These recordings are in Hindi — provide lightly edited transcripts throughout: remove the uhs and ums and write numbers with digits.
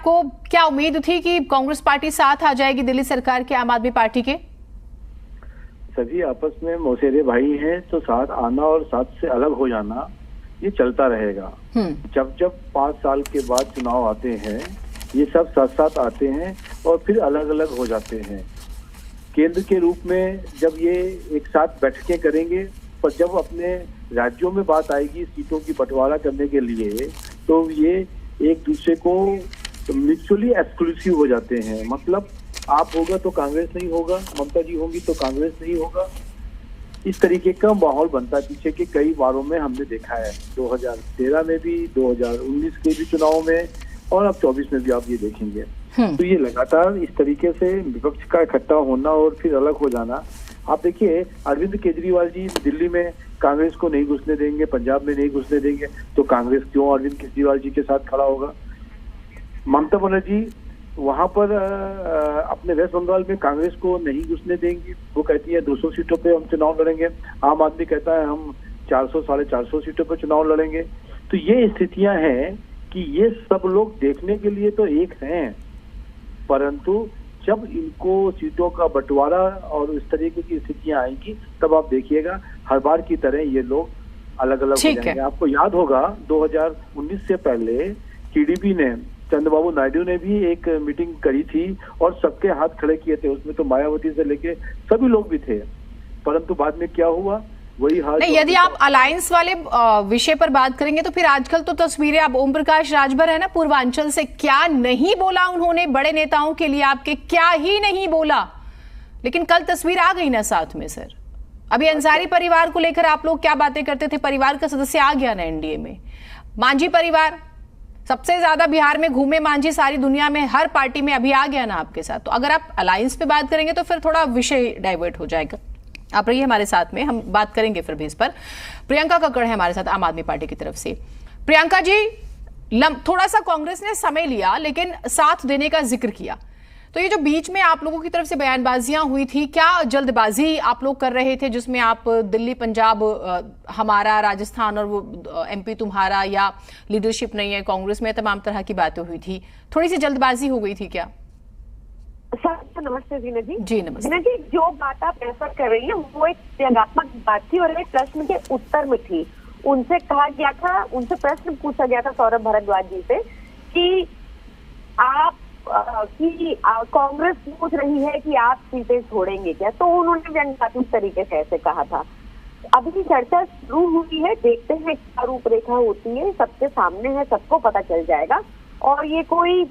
आपको क्या उम्मीद थी कि कांग्रेस पार्टी साथ आ जाएगी दिल्ली सरकार के आम आदमी पार्टी के? सभी आपस में मौसेरे भाई हैं, तो साथ आना और साथ से अलग हो जाना ये चलता रहेगा। जब जब 5 साल के बाद चुनाव आते हैं, ये सब साथ साथ आते हैं और फिर अलग अलग हो जाते हैं। केंद्र के रूप में जब ये एक साथ बैठकें करेंगे, पर जब अपने राज्यों में बात आएगी सीटों की बंटवारा करने के लिए, तो ये एक दूसरे को म्यूचुअली एक्सक्लूसिव हो जाते हैं। मतलब आप होगा तो कांग्रेस नहीं होगा, ममता जी होंगी तो कांग्रेस नहीं होगा। इस तरीके का माहौल बनता है। पीछे के कई बारों में हमने देखा है, 2013 में भी, 2019 के भी चुनाव में, और अब 24 में भी आप ये देखेंगे। तो ये लगातार इस तरीके से विपक्ष का इकट्ठा होना और फिर अलग हो जाना। आप देखिए, अरविंद केजरीवाल जी दिल्ली में कांग्रेस को नहीं घुसने देंगे, पंजाब में नहीं घुसने देंगे, तो कांग्रेस क्यों अरविंद केजरीवाल जी के साथ खड़ा होगा? ममता बनर्जी वहां पर अपने वेस्ट बंगाल में कांग्रेस को नहीं घुसने देंगी। वो कहती है 200 सीटों पे हम चुनाव लड़ेंगे। आम आदमी कहता है हम 400 साढ़े 400 सीटों पे चुनाव लड़ेंगे। तो ये स्थितियां हैं कि ये सब लोग देखने के लिए तो एक हैं, परंतु जब इनको सीटों का बंटवारा और इस तरीके की स्थितियां आएंगी, तब आप देखिएगा हर बार की तरह ये लोग अलग अलग हो जाएंगे। आपको याद होगा 2019 से पहले टीडीपी ने, चंद्रबाबू नायडू ने भी एक मीटिंग करी थी और सबके हाथ खड़े किए थे। उसमें तो मायावती से लेके सभी लोग भी थे, परंतु बाद में क्या हुआ, वही हाल। नहीं, यदि आप अलायंस वाले विषय पर बात करेंगे तो फिर आजकल तो तस्वीरें, अब ओम प्रकाश राजभर है ना पूर्वांचल से, क्या नहीं बोला उन्होंने बड़े नेताओं के लिए, आपके क्या ही नहीं बोला, लेकिन कल तस्वीर आ गई ना साथ में। सर, अभी अंसारी परिवार को लेकर आप लोग क्या बातें करते थे, परिवार का सदस्य आ गया ना एनडीए में। मांझी परिवार सबसे ज्यादा बिहार में घूमे मांझी, सारी दुनिया में हर पार्टी में अभी आ गया ना आपके साथ। तो अगर आप अलायंस पे बात करेंगे तो फिर थोड़ा विषय डाइवर्ट हो जाएगा। आप रहिए हमारे साथ में, हम बात करेंगे फिर भी इस पर। प्रियंका कक्कड़ है हमारे साथ आम आदमी पार्टी की तरफ से। प्रियंका जी, थोड़ा सा कांग्रेस ने समय लिया लेकिन साथ देने का जिक्र किया, तो ये जो बीच में आप लोगों की तरफ से बयानबाजियां हुई थी, क्या जल्दबाजी आप लोग कर रहे थे जिसमें आप दिल्ली पंजाब हमारा, राजस्थान और वो एमपी तुम्हारा, या लीडरशिप नहीं है कांग्रेस में, तमाम तरह की बातें हुई थी, थोड़ी सी जल्दबाजी हो गई थी क्या? सर नमस्ते जीना जी। जी नमस्ते। जीना जी, जो बात आप रेफर कर रही हैं वो एक प्रयोगात्मक बात थी और एक प्रश्न के उत्तर में थी। उनसे कहा गया था, उनसे प्रश्न पूछा गया था सौरभ भारद्वाज जी से कि आप कांग्रेस पूछ रही है कि आप सीटें छोड़ेंगे क्या, तो उन्होंने व्यंग्यात्मक तरीके से ऐसे कहा था। अभी चर्चा शुरू हुई है, देखते हैं क्या रूपरेखा होती है, सबके सामने है, सबको पता चल जाएगा। और ये कोई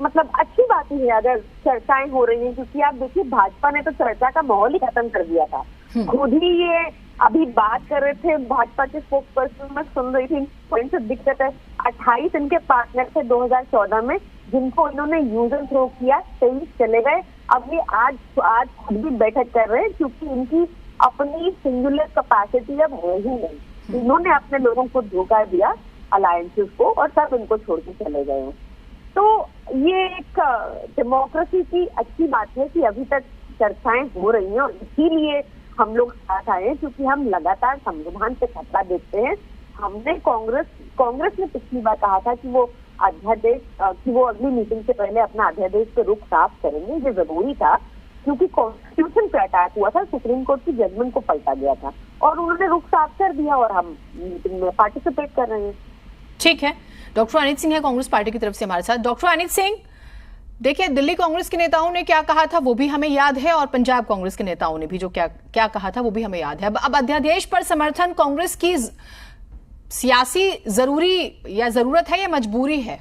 मतलब अच्छी बात ही है अगर चर्चाएं हो रही हैं, क्योंकि आप देखिए भाजपा ने तो चर्चा का माहौल ही खत्म कर दिया था। खुद ही ये अभी बात कर रहे थे, भाजपा के स्पोक्स पर्सन में सुन रही थी, पॉइंट से दिक्कत है। 28 इनके पार्टनर थे 2014 में, जिनको इन्होंने यूज एंड थ्रो किया, 23 चले गए। अब ये आज खुद भी बैठक कर रहे हैं, क्योंकि इनकी अपनी सिंगुलर कैपेसिटी अब है ही नहीं। इन्होंने अपने लोगों को धोखा दिया, अलायंसेस को, और सब इनको छोड़ के चले गए हैं। तो ये एक डेमोक्रेसी की अच्छी बात है कि अभी तक चर्चाएं हो रही हैं, और इसीलिए हम लोग साथ आए हैं, क्योंकि हम लगातार संविधान पे खतरा देखते हैं। हमने कांग्रेस ने पिछली बार कहा था कि वो अध्यादेश कि वो अगली मीटिंग से पहले अपना अध्यादेश पे रुख साफ करेंगे। ये जरूरी था, क्योंकि कॉन्स्टिट्यूशन पे अटैक हुआ था, सुप्रीम कोर्ट की जजमेंट को पलटा गया था, और उन्होंने रुख साफ कर दिया और हम मीटिंग में पार्टिसिपेट कर रहे हैं। ठीक है, डॉक्टर अनित सिंह है कांग्रेस पार्टी की तरफ से हमारे साथ। डॉक्टर अनित सिंह, देखिए दिल्ली कांग्रेस के नेताओं ने क्या कहा था वो भी हमें याद है, और पंजाब कांग्रेस के नेताओं ने भी जो क्या कहा था वो भी हमें याद है। अब अध्यादेश पर समर्थन कांग्रेस की सियासी जरूरत है या मजबूरी है?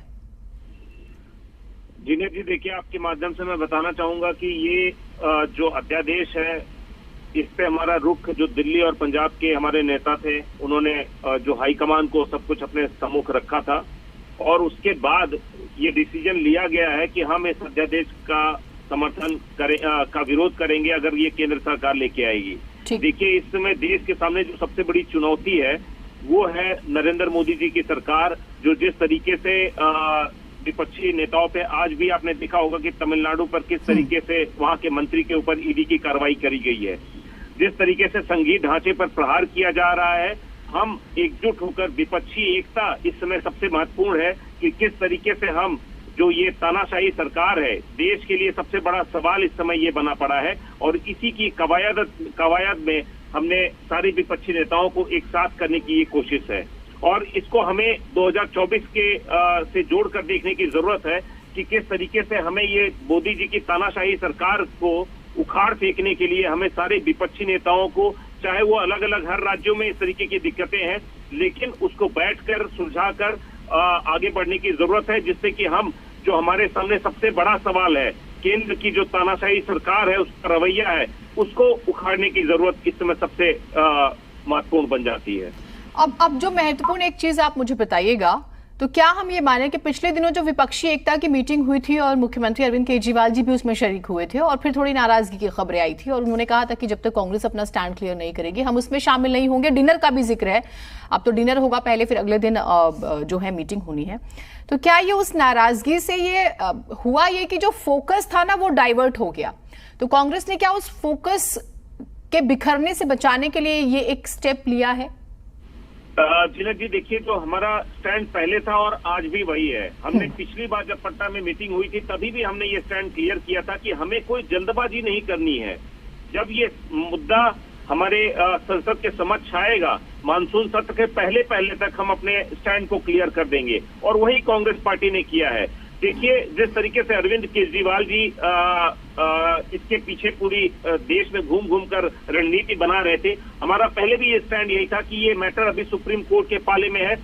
जीने जी, देखिए आपके माध्यम से मैं बताना चाहूंगा कि ये जो अध्यादेश है, इस पे हमारा रुख, जो दिल्ली और पंजाब के हमारे नेता थे, उन्होंने जो हाईकमान को सब कुछ अपने सम्मुख रखा था, और उसके बाद ये डिसीजन लिया गया है कि हम इस अध्यादेश का समर्थन का विरोध करेंगे अगर ये केंद्र सरकार लेके आएगी। देखिए, इस समय देश के सामने जो सबसे बड़ी चुनौती है वो है नरेंद्र मोदी जी की सरकार, जो जिस तरीके से विपक्षी नेताओं पे, आज भी आपने देखा होगा कि तमिलनाडु पर किस तरीके से वहां के मंत्री के ऊपर ईडी की कार्रवाई करी गई है, जिस तरीके से संघीय ढांचे पर प्रहार किया जा रहा है। हम एकजुट होकर, विपक्षी एकता इस समय सबसे महत्वपूर्ण है कि किस तरीके से हम जो ये तानाशाही सरकार है, देश के लिए सबसे बड़ा सवाल इस समय ये बना पड़ा है और इसी की कवायद में हमने सारे विपक्षी नेताओं को एक साथ करने की ये कोशिश है और इसको हमें 2024 के से जोड़कर देखने की जरूरत है कि किस तरीके से हमें ये मोदी जी की तानाशाही सरकार को उखाड़ फेंकने के लिए हमें सारे विपक्षी नेताओं को, चाहे वो अलग अलग हर राज्यों में इस तरीके की दिक्कतें हैं, लेकिन उसको बैठकर सुलझाकर आगे बढ़ने की जरूरत है, जिससे कि हम जो हमारे सामने सबसे बड़ा सवाल है, केंद्र की जो तानाशाही सरकार है, उसका रवैया है, उसको उखाड़ने की जरूरत इस समय सबसे महत्वपूर्ण बन जाती है। अब जो महत्वपूर्ण एक चीज आप मुझे बताइएगा, तो क्या हम ये माने कि पिछले दिनों जो विपक्षी एकता की मीटिंग हुई थी और मुख्यमंत्री अरविंद केजरीवाल जी भी उसमें शरीक हुए थे और फिर थोड़ी नाराजगी की खबरें आई थी और उन्होंने कहा था कि जब तक कांग्रेस अपना स्टैंड क्लियर नहीं करेगी हम उसमें शामिल नहीं होंगे। डिनर का भी जिक्र है, अब तो डिनर होगा पहले, फिर अगले दिन जो है मीटिंग होनी है। तो क्या ये उस नाराजगी से ये हुआ ये कि जो फोकस था ना वो डाइवर्ट हो गया, तो कांग्रेस ने क्या उस फोकस के बिखरने से बचाने के लिए ये एक स्टेप लिया है? जिनक जी, देखिए, जो हमारा स्टैंड पहले था और आज भी वही है। हमने पिछली बार जब पटना में मीटिंग हुई थी तभी भी हमने ये स्टैंड क्लियर किया था कि हमें कोई जल्दबाजी नहीं करनी है। जब ये मुद्दा हमारे संसद के समक्ष आएगा, मानसून सत्र के पहले तक हम अपने स्टैंड को क्लियर कर देंगे और वही कांग्रेस पार्टी ने किया है। देखिए, जिस तरीके से अरविंद केजरीवाल जी इसके पीछे पूरी देश में घूम कर रणनीति बना रहे थे, हमारा पहले भी ये स्टैंड यही था कि ये मैटर अभी सुप्रीम कोर्ट के पाले में है।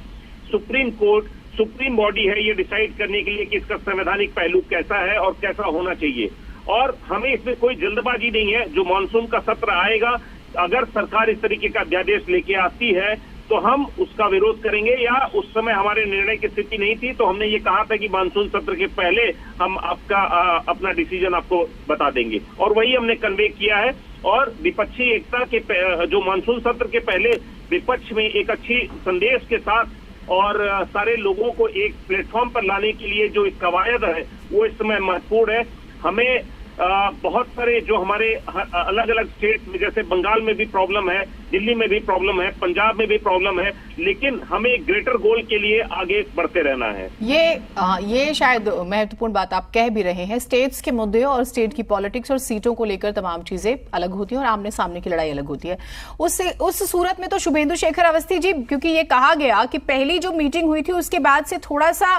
सुप्रीम कोर्ट सुप्रीम बॉडी है ये डिसाइड करने के लिए कि इसका संवैधानिक पहलू कैसा है और कैसा होना चाहिए, और हमें इसमें कोई जल्दबाजी नहीं है। जो मानसून का सत्र आएगा, अगर सरकार इस तरीके का अध्यादेश लेके आती है तो हम उसका विरोध करेंगे, या उस समय हमारे निर्णय की स्थिति नहीं थी तो हमने ये कहा था कि मानसून सत्र के पहले हम अपना डिसीजन आपको बता देंगे, और वही हमने कन्वे किया है। और विपक्षी एकता के जो मानसून सत्र के पहले विपक्ष में एक अच्छी संदेश के साथ और सारे लोगों को एक प्लेटफॉर्म पर लाने के लिए जो एक कवायद है वो इस समय महत्वपूर्ण है। हमें बहुत सारे जो हमारे अलग अलग स्टेट में, जैसे बंगाल में भी प्रॉब्लम है, दिल्ली में भी प्रॉब्लम है, पंजाब में भी प्रॉब्लम है, लेकिन हमें ग्रेटर गोल के लिए आगे बढ़ते रहना है। ये शायद महत्वपूर्ण बात आप कह भी रहे हैं। स्टेट्स के मुद्दे और स्टेट की पॉलिटिक्स और सीटों को लेकर तमाम चीजें अलग होती हैं और आमने सामने की लड़ाई अलग होती है। उस सूरत में तो शुभेंदु शेखर अवस्थी जी, क्योंकि ये कहा गया कि पहली जो मीटिंग हुई थी उसके बाद से थोड़ा सा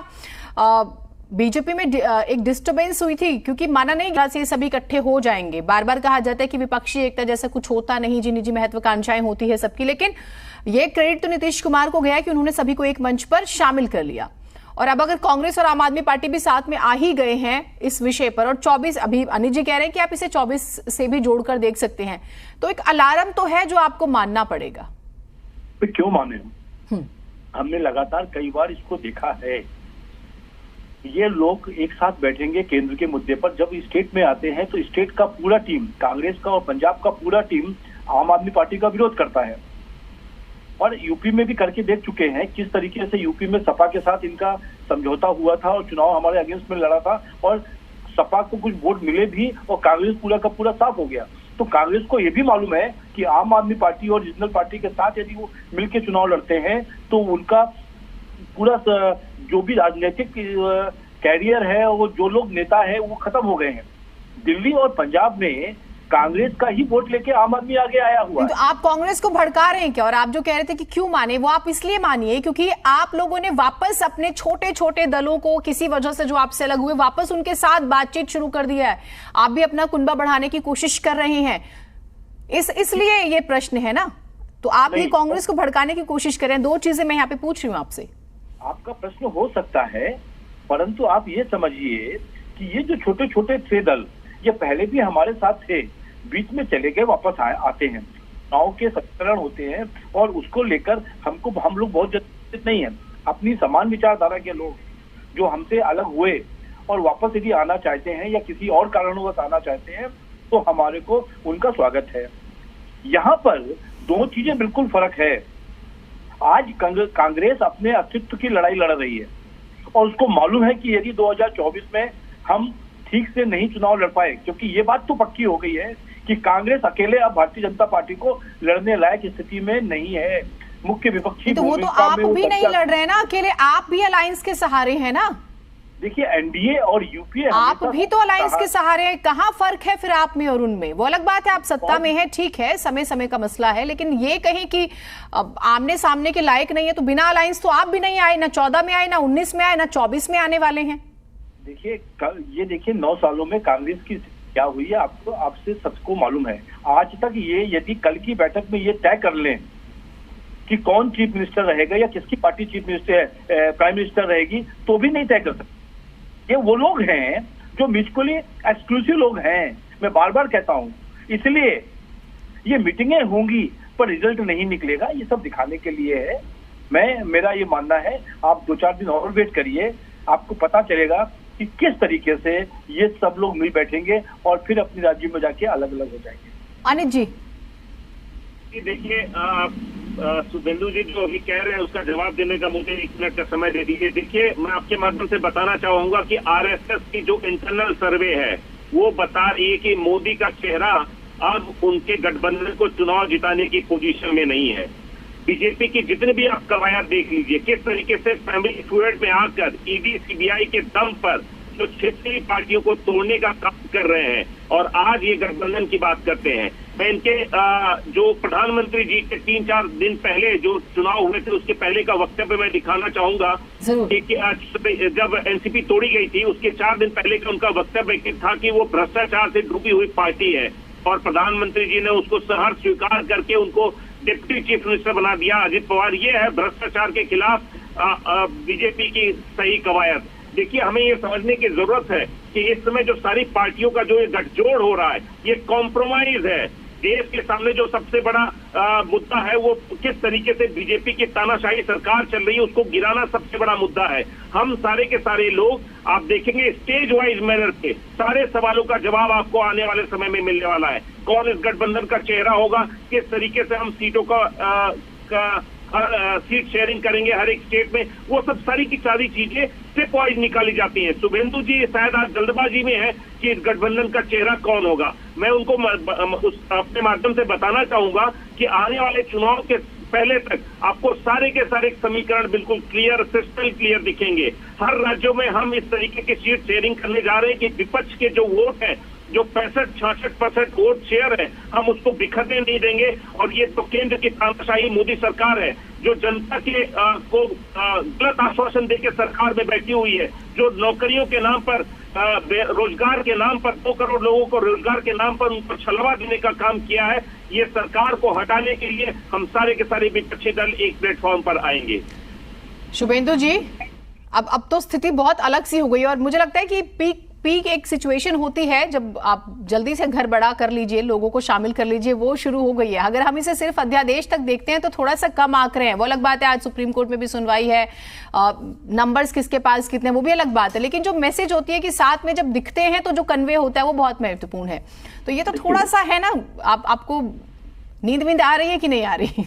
बीजेपी में एक डिस्टर्बेंस हुई थी, क्योंकि माना नहीं गया से सभी इकट्ठे हो जाएंगे। बार बार कहा जाता है कि विपक्षी एकता जैसा कुछ होता नहीं, जी निजी महत्वाकांक्षाएं होती है सबकी, लेकिन ये क्रेडिट तो नीतीश कुमार को गया कि उन्होंने सभी को एक मंच पर शामिल कर लिया। और अब अगर कांग्रेस और आम आदमी पार्टी भी साथ में आ ही गए हैं इस विषय पर, और 24 अभी अनिल जी कह रहे हैं कि आप इसे 24 से भी जोड़कर देख सकते हैं, तो एक अलार्म तो है जो आपको मानना पड़ेगा। क्यों माने? हमने लगातार कई बार इसको देखा है। ये लोग एक साथ बैठेंगे केंद्र के मुद्दे पर, जब स्टेट में आते हैं तो स्टेट का पूरा टीम, कांग्रेस का और पंजाब का पूरा टीम आम आदमी पार्टी का विरोध करता है। और यूपी में भी करके देख चुके हैं किस तरीके से यूपी में सपा के साथ इनका समझौता हुआ था और चुनाव हमारे अगेंस्ट में लड़ा था, और सपा को कुछ वोट मिले भी और कांग्रेस पूरा का पूरा साफ हो गया। तो कांग्रेस को यह भी मालूम है कि आम आदमी पार्टी और रीजनल पार्टी के साथ यदि वो मिलकर चुनाव लड़ते हैं तो उनका पूरा जो भी राजनीतिक कैरियर है, वो जो लोग नेता है वो खत्म हो गए हैं। दिल्ली और पंजाब में कांग्रेस का ही वोट लेके आम आदमी आगे आया हुआ है। तो आप कांग्रेस को भड़का रहे हैं क्या? और आप जो कह रहे थे कि क्यों माने, वो आप इसलिए मानिए क्योंकि आप लोगों ने वापस अपने छोटे छोटे दलों को किसी वजह से जो आपसे अलग हुए, वापस उनके साथ बातचीत शुरू कर दिया है। आप भी अपना कुनबा बढ़ाने की कोशिश कर रहे हैं, इसलिए ये प्रश्न है ना। तो आप ही कांग्रेस को भड़काने की कोशिश कर रहे हैं। दो चीजें मैं यहाँ पे पूछ रही हूँ आपसे। आपका प्रश्न हो सकता है, परंतु आप ये समझिए कि ये जो छोटे छोटे थे दल, ये पहले भी हमारे साथ थे, बीच में चले गए, वापस आते हैं। चुनाव के समीकरण होते हैं और उसको लेकर हम लोग बहुत चिंतित नहीं है। अपनी समान विचारधारा के लोग जो हमसे अलग हुए और वापस यदि आना चाहते हैं या किसी और कारणवश आना चाहते हैं तो हमारे को उनका स्वागत है। यहाँ पर दो चीजें बिल्कुल फर्क है। आज कांग्रेस अपने अस्तित्व की लड़ाई लड़ रही है और उसको मालूम है कि यदि 2024 में हम ठीक से नहीं चुनाव लड़ पाए, क्योंकि ये बात तो पक्की हो गई है कि कांग्रेस अकेले अब भारतीय जनता पार्टी को लड़ने लायक स्थिति में नहीं है। मुख्य विपक्षी तो वो तो आप भी नहीं लड़ रहे हैं ना अकेले, आप भी अलायंस के सहारे हैं ना। देखिए एनडीए और यूपीए आप भी तो अलायंस के सहारे हैं, कहाँ फर्क है फिर आप में और उनमें? वो अलग बात है आप सत्ता में है, ठीक है, समय समय का मसला है, लेकिन ये कहीं कि आमने सामने के लायक नहीं है तो बिना अलायंस तो आप भी नहीं आए, ना 14 में आए, ना 19 में आए, ना 24 में आने वाले हैं। देखिए ये देखिए 9 सालों में कांग्रेस की क्या हुई है आपको, आपसे सबको मालूम है। आज तक ये यदि कल की बैठक में ये तय कर लें कि कौन चीफ मिनिस्टर रहेगा या किसकी party chief minister prime minister रहेगी, तो भी नहीं तय कर सकते। ये वो लोग हैं जो म्यूचुअली एक्सक्लूसिव लोग हैं, मैं बार बार कहता हूं। इसलिए ये मीटिंगें होंगी पर रिजल्ट नहीं निकलेगा, ये सब दिखाने के लिए है। मेरा ये मानना है आप 2-4 दिन और वेट करिए, आपको पता चलेगा कि किस तरीके से ये सब लोग मिल बैठेंगे और फिर अपने राज्य में जाके अलग अलग हो जाएंगे। अनित जी देखिए शुभेंदु जी जो अभी कह रहे हैं उसका जवाब देने का मुझे 1 मिनट का समय दे दीजिए। देखिए मैं आपके माध्यम से बताना चाहूंगा कि आरएसएस की जो इंटरनल सर्वे है वो बता रही है कि मोदी का चेहरा अब उनके गठबंधन को चुनाव जिताने की पोजीशन में नहीं है। बीजेपी की जितने भी आप कवायद देख लीजिए, किस तरीके से फैमिली फ्यूड में आकर ईडी सीबीआई के दम पर जो क्षेत्रीय पार्टियों को तोड़ने का काम कर रहे हैं और आज ये गठबंधन की बात करते हैं। मैं इनके जो प्रधानमंत्री जी के 3-4 दिन पहले जो चुनाव हुए थे उसके पहले का वक्तव्य मैं दिखाना चाहूंगा कि जब एनसीपी तोड़ी गई थी उसके 4 दिन पहले का उनका वक्तव्य था कि वो भ्रष्टाचार से डूबी हुई पार्टी है और प्रधानमंत्री जी ने उसको सहर्ष स्वीकार करके उनको डिप्टी चीफ मिनिस्टर बना दिया। अजित पवार, ये है भ्रष्टाचार के खिलाफ बीजेपी की सही कवायद। देखिए हमें ये समझने की जरूरत है कि इस समय जो सारी पार्टियों का जो ये गठजोड़ हो रहा है ये कॉम्प्रोमाइज है। देश के सामने जो सबसे बड़ा मुद्दा है वो किस तरीके से बीजेपी की तानाशाही सरकार चल रही है उसको गिराना सबसे बड़ा मुद्दा है। हम सारे के सारे लोग आप देखेंगे स्टेज वाइज मैनर पे सारे सवालों का जवाब आपको आने वाले समय में मिलने वाला है। कौन इस गठबंधन का चेहरा होगा, किस तरीके से हम सीटों का सीट शेयरिंग करेंगे हर एक स्टेट में, वो सब सारी की सारी चीजें स्टेप वाइज निकाली जाती हैं। शुभेंदु जी शायद आज जल्दबाजी में है कि इस गठबंधन का चेहरा कौन होगा। मैं उनको अपने माध्यम से बताना चाहूंगा कि आने वाले चुनाव के पहले तक आपको सारे के सारे समीकरण बिल्कुल क्लियर, क्रिस्टल क्लियर दिखेंगे। हर राज्यों में हम इस तरीके की सीट शेयरिंग करने जा रहे हैं कि विपक्ष के जो वोट है, जो 65-66% वोट शेयर है, हम उसको बिखरने नहीं देंगे। और ये तो केंद्र की तानाशाही मोदी सरकार है जो जनता के को गलत आश्वासन देकर सरकार में बैठी हुई है, जो नौकरियों के नाम पर रोजगार के नाम पर 2 करोड़ लोगों को रोजगार के नाम पर उनको छलवा देने का काम किया है। ये सरकार को हटाने के लिए हम सारे के सारे विपक्षी दल एक प्लेटफॉर्म पर आएंगे। शुभेंदु जी अब तो स्थिति बहुत अलग सी हो गई और मुझे लगता है कि पीक एक सिचुएशन होती है जब आप जल्दी से घर बड़ा कर लीजिए, लोगों को शामिल कर लीजिए, वो शुरू हो गई है। अगर हम इसे सिर्फ अध्यादेश तक देखते हैं तो थोड़ा सा कम आंक रहे हैं, वो अलग बात है। आज सुप्रीम कोर्ट में भी सुनवाई है, नंबर्स किसके पास कितने वो भी अलग बात है, लेकिन जो मैसेज होती है कि साथ में जब दिखते हैं तो जो कन्वे होता है वो बहुत महत्वपूर्ण है। तो ये तो थोड़ा सा है ना, आपको नींद आ रही है कि नहीं आ रही?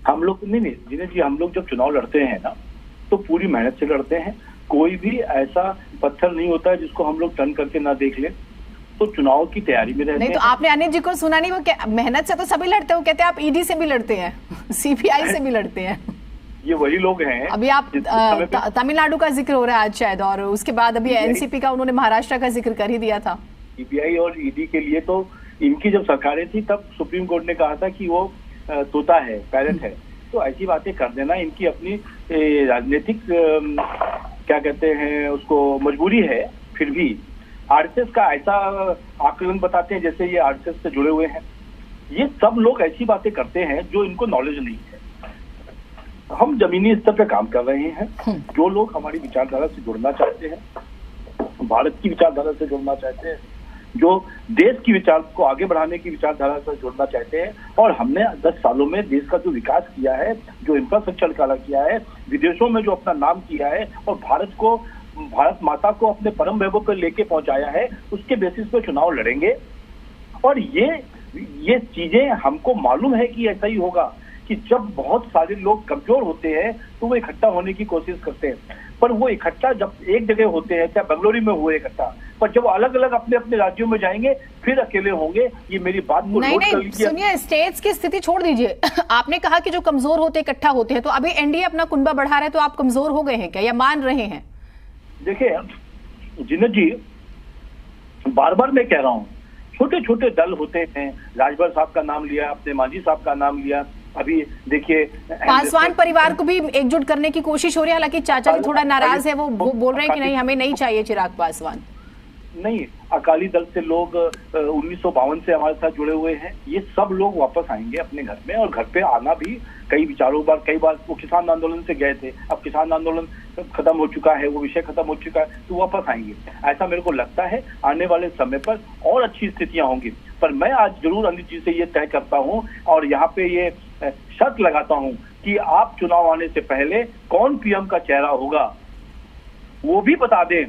हम लोग नहीं जिन्हें जी, हम लोग जब चुनाव लड़ते हैं ना तो पूरी मेहनत से लड़ते हैं। कोई भी ऐसा पत्थर नहीं होता है जिसको हम लोग टर्न करके ना देख ले। तो चुनाव की तैयारी में रहते हैं। नहीं तो आपने अनिल जी को सुना नहीं, वो मेहनत से तो सभी लड़ते हो, कहते हैं आप ईडी से भी लड़ते हैं, सीबीआई से भी लड़ते हैं। ये वही लोग हैं। अभी आप तमिलनाडु का जिक्र हो रहा है आज शायद, और उसके बाद अभी एनसीपी का उन्होंने महाराष्ट्र का जिक्र कर ही दिया था। सीबीआई और ईडी के लिए तो इनकी जब सरकारें थी तब सुप्रीम कोर्ट ने कहा था कि वो तोता है, पैरेट है। तो ऐसी बातें कर देना इनकी अपनी राजनीतिक क्या कहते हैं उसको मजबूरी है। फिर भी आरएसएस का ऐसा आकलन बताते हैं जैसे ये आरएसएस से जुड़े हुए हैं। ये सब लोग ऐसी बातें करते हैं जो इनको नॉलेज नहीं है। हम जमीनी स्तर पे काम कर रहे हैं। जो लोग हमारी विचारधारा से जुड़ना चाहते हैं, भारत की विचारधारा से जुड़ना चाहते हैं, जो देश की विचार को आगे बढ़ाने की विचारधारा से जुड़ना चाहते हैं, और हमने 10 सालों में देश का जो विकास किया है, जो इंफ्रास्ट्रक्चर खड़ा किया है, विदेशों में जो अपना नाम किया है और भारत माता को अपने परम वैभव पर लेके पहुंचाया है, उसके बेसिस पे चुनाव लड़ेंगे। और ये चीजें हमको मालूम है कि ऐसा ही होगा कि जब बहुत सारे लोग कमजोर होते हैं तो वो इकट्ठा होने की कोशिश करते हैं, पर वो इकट्ठा जब एक जगह होते हैं, चाहे बेंगलुरु में हुए इकट्ठा, पर जब अलग अलग अपने अपने राज्यों में जाएंगे फिर अकेले होंगे। ये मेरी बात को नोट कर लीजिए। सुनिए, स्टेट्स की स्थिति छोड़ दीजिए। आपने कहा कि जो कमजोर होते इकट्ठा होते हैं, तो अभी एनडीए अपना कुनबा बढ़ा रहे हैं, तो आप कमजोर हो गए हैं क्या, या मान रहे हैं? देखिए जिन्नत जी, बार बार मैं कह रहा हूँ, छोटे छोटे दल होते हैं। राजभर साहब का नाम लिया आपने, मांझी साहब का नाम लिया, अभी देखिए पासवान परिवार को भी एकजुट करने की कोशिश हो रही है। हालांकि चाचा जी थोड़ा नाराज है, वो बोल रहे हैं कि नहीं, हमें नहीं चाहिए चिराग पासवान। नहीं, अकाली दल से लोग 1952 से हमारे साथ जुड़े हुए हैं। ये सब लोग वापस आएंगे अपने घर में, और घर पे आना भी कई बार वो किसान आंदोलन से गए थे, अब किसान आंदोलन खत्म हो चुका है, वो विषय खत्म हो चुका है, तो वापस आएंगे। ऐसा मेरे को लगता है आने वाले समय पर और अच्छी स्थितियां होंगी। पर मैं आज जरूर अनिल जी से ये तय करता हूं और यहाँ पे ये शर्त लगाता हूं कि आप चुनाव आने से पहले कौन पीएम का चेहरा होगा वो भी बता दें।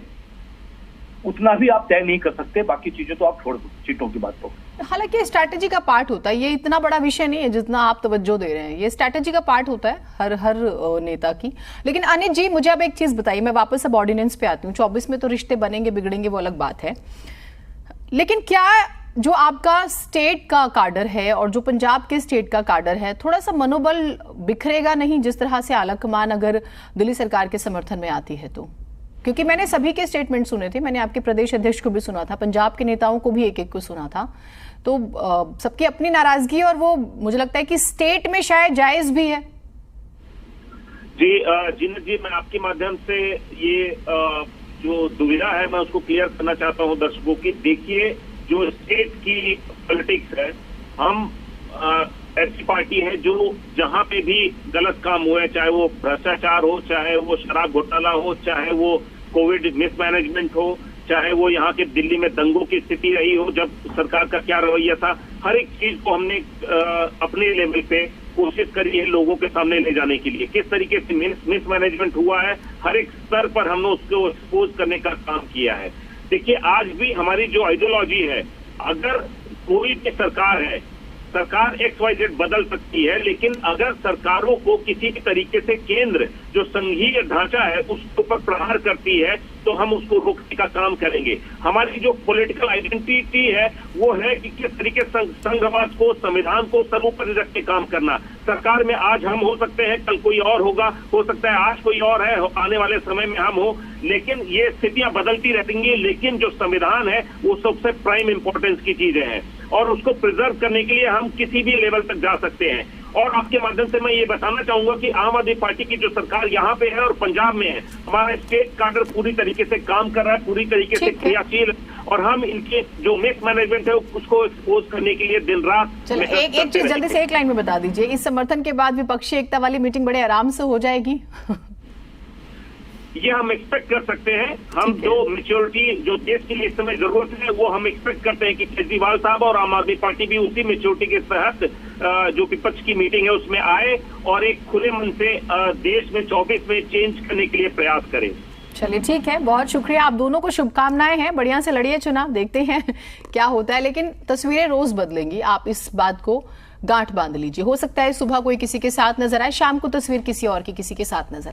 उतना भी आप तय नहीं कर सकते, बाकी चीजें तो आप छोड़ दो सीटों की बात को। हालांकि स्ट्रैटेजी का पार्ट होता है, ये इतना बड़ा विषय नहीं है जितना आप तवज्जो दे रहे हैं। ये स्ट्रैटेजी का पार्ट होता है हर नेता की। लेकिन अनिल जी, मुझे अब एक चीज बताइए, मैं वापस अब ऑर्डिनेंस पे आती हूँ। 24 में तो रिश्ते बनेंगे बिगड़ेंगे वो अलग बात है, लेकिन क्या जो आपका स्टेट का काडर है और जो पंजाब के स्टेट का काडर है, थोड़ा सा मनोबल बिखरेगा नहीं जिस तरह से आला कमान अगर दिल्ली सरकार के समर्थन में आती है तो? क्योंकि मैंने सभी के स्टेटमेंट सुने थे, मैंने आपके प्रदेश अध्यक्ष को भी सुना था, पंजाब के नेताओं को भी एक एक को सुना था, तो सबकी अपनी नाराजगी, और वो मुझे लगता है कि स्टेट में शायद जायज भी है। जी जीनत जी, मैं आपके माध्यम से ये जो दुविधा है मैं उसको क्लियर करना चाहता हूं दर्शकों की। देखिए, जो स्टेट की पॉलिटिक्स है, हम ऐसी पार्टी है जो जहां पे भी गलत काम हुए, चाहे वो भ्रष्टाचार हो, चाहे वो शराब घोटाला हो, चाहे वो कोविड मिसमैनेजमेंट हो, चाहे वो यहाँ के दिल्ली में दंगों की स्थिति रही हो, जब सरकार का क्या रवैया था, हर एक चीज को हमने अपने लेवल पे कोशिश करी है लोगों के सामने ले जाने के लिए। किस तरीके से मिसमैनेजमेंट हुआ है, हर एक स्तर पर हमने उसको एक्सपोज करने का काम किया है। देखिए, आज भी हमारी जो आइडियोलॉजी है, अगर कोई भी सरकार है, सरकार XYZ बदल सकती है, लेकिन अगर सरकारों को किसी भी तरीके से केंद्र जो संघीय ढांचा है उसके ऊपर प्रहार करती है तो हम उसको रोकने का काम करेंगे। हमारी जो पॉलिटिकल आइडेंटिटी है वो है कि किस तरीके से संघवाद को, संविधान को सर्वोपरि रख के काम करना। सरकार में आज हम हो सकते हैं, कल कोई और होगा, हो सकता है आज कोई और है, आने वाले समय में हम हो, लेकिन ये स्थितियां बदलती रहेंगी। लेकिन जो संविधान है वो सबसे प्राइम इंपॉर्टेंस की चीजें हैं और उसको प्रिजर्व करने के लिए हम किसी भी लेवल तक जा सकते हैं। और आपके माध्यम से मैं ये बताना चाहूंगा कि आम आदमी पार्टी की जो सरकार यहाँ पे है और पंजाब में है, हमारा स्टेट काडर पूरी तरीके से काम कर रहा है, पूरी तरीके से क्रियाशील, और हम इनके जो मिस मैनेजमेंट है उसको एक्सपोज करने के लिए दिन रात। चलो एक चीज जल्दी से एक लाइन में बता दीजिए, इस समर्थन के बाद विपक्षी एकता वाली मीटिंग बड़े आराम से हो जाएगी? ये हम एक्सपेक्ट कर सकते हैं। हम जो मैच्योरिटी जो देश के लिए इस समय जरूरत है वो हम एक्सपेक्ट करते हैं कि केजरीवाल साहब और आम आदमी पार्टी भी उसी मैच्योरिटी के तहत जो विपक्ष की मीटिंग है उसमें आए और एक खुले मन से देश में 24 में चेंज करने के लिए प्रयास करें। चलिए ठीक है, बहुत शुक्रिया, आप दोनों को शुभकामनाएं हैं, बढ़िया से लड़िए चुनाव, देखते हैं क्या होता है। लेकिन तस्वीरें रोज बदलेंगी, आप इस बात को गांठ बांध लीजिए। हो सकता है सुबह कोई किसी के साथ नजर आए, शाम को तस्वीर किसी और की किसी के साथ नजर